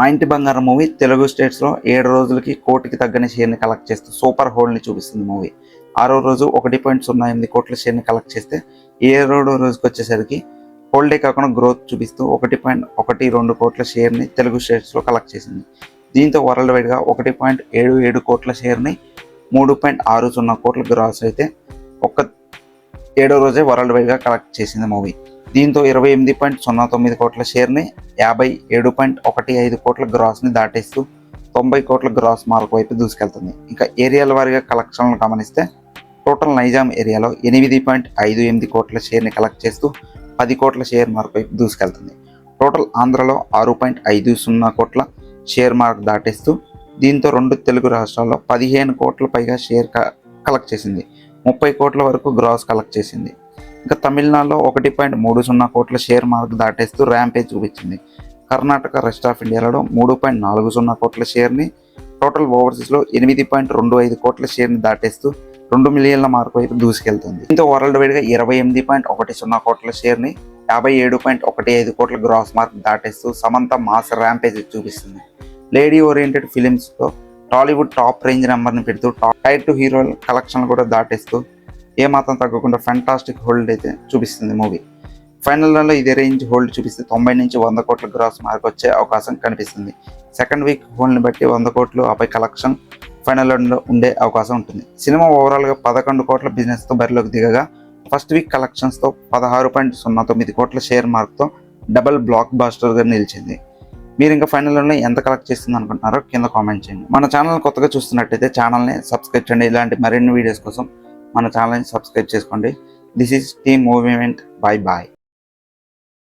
మా ఇంటి బంగారం మూవీ తెలుగు స్టేట్స్లో 7 రోజులకి కోటికి తగ్గని షేర్ని కలెక్ట్ చేస్తూ సూపర్ హోల్డ్ని చూపిస్తుంది మూవీ. 6వ రోజు 1.08 కోట్ల షేర్ని కలెక్ట్ చేస్తే 7వ రోజుకి వచ్చేసరికి హోల్డే కాకుండా గ్రోత్ చూపిస్తూ 1.12 కోట్ల షేర్ని తెలుగు స్టేట్స్లో కలెక్ట్ చేసింది. దీంతో వరల్డ్ వైడ్గా 1.77 కోట్ల షేర్ని 3.60 కోట్ల గ్రాస్ అయితే 7వ రోజే వరల్డ్ వైడ్గా కలెక్ట్ చేసింది మూవీ. దీంతో 28.09 కోట్ల షేర్ని 57.15 కోట్ల గ్రాస్ని దాటేస్తూ 90 కోట్ల గ్రాస్ మార్క్ వైపు దూసుకెళ్తుంది. ఇంకా ఏరియాల వారీగా కలెక్షన్లు గమనిస్తే టోటల్ నైజాం ఏరియాలో 8.58 కోట్ల షేర్ని కలెక్ట్ చేస్తూ 10 కోట్ల షేర్ మార్క్ వైపు దూసుకెళ్తుంది. టోటల్ ఆంధ్రలో 6.50 కోట్ల షేర్ మార్క్ దాటేస్తూ దీంతో 2 తెలుగు రాష్ట్రాల్లో 15 కోట్ల పైగా షేర్ కలెక్ట్ చేసింది. 30 కోట్ల వరకు గ్రాస్ కలెక్ట్ చేసింది. ఇంకా తమిళనాడులో 1.30 కోట్ల షేర్ మార్క్ దాటేస్తూ ర్యాంపేజ్ చూపించింది. కర్ణాటక, రెస్ట్ ఆఫ్ ఇండియాలో 3.40 కోట్ల షేర్ని, టోటల్ ఓవర్సీస్లో 8.25 కోట్ల షేర్ని దాటేస్తూ 2 మిలియన్ల మార్క్ వైపు దూసుకెళ్తుంది. దీంతో వరల్డ్ వైడ్గా 28.10 కోట్ల షేర్ని 57.15 కోట్ల గ్రాస్ మార్క్ దాటేస్తూ సమంత మాస్ ర్యాంపేజ్ చూపిస్తుంది. లేడీ ఓరియంటెడ్ ఫిలిమ్స్తో టాలీవుడ్ టాప్ రేంజ్ నెంబర్ని పెడుతూ టైర్ 2 హీరోల కలెక్షన్ కూడా దాటేస్తూ ఏమాత్రం తగ్గకుండా ఫ్యాంటాస్టిక్ హోల్డ్ అయితే చూపిస్తుంది మూవీ. ఫైనల్ రన్లో ఇదే రేంజ్ హోల్డ్ చూపిస్తే 90 నుంచి 100 కోట్ల గ్రాస్ మార్క్ వచ్చే అవకాశం కనిపిస్తుంది. సెకండ్ వీక్ హోల్డ్ని బట్టి 100 కోట్లు ఆపై కలెక్షన్ ఫైనల్ రన్లో ఉండే అవకాశం ఉంటుంది. సినిమా ఓవరాల్గా 11 కోట్ల బిజినెస్తో బరిలోకి దిగగా ఫస్ట్ వీక్ కలెక్షన్స్తో 16.09 కోట్ల షేర్ మార్క్తో డబుల్ బ్లాక్ బాస్టర్గా నిలిచింది. మీరు ఇంకా ఫైనల్ రన్లో ఎంత కలెక్ట్ చేస్తుంది అనుకుంటున్నారో కింద కామెంట్ చేయండి. మన ఛానల్ కొత్తగా చూస్తున్నట్టయితే ఛానల్ని సబ్స్క్రైబ్ చేయండి. ఇలాంటి మరిన్ని వీడియోస్ కోసం మన ఛానల్ని సబ్స్క్రైబ్ చేసుకోండి. This is team Moviement. Bye bye.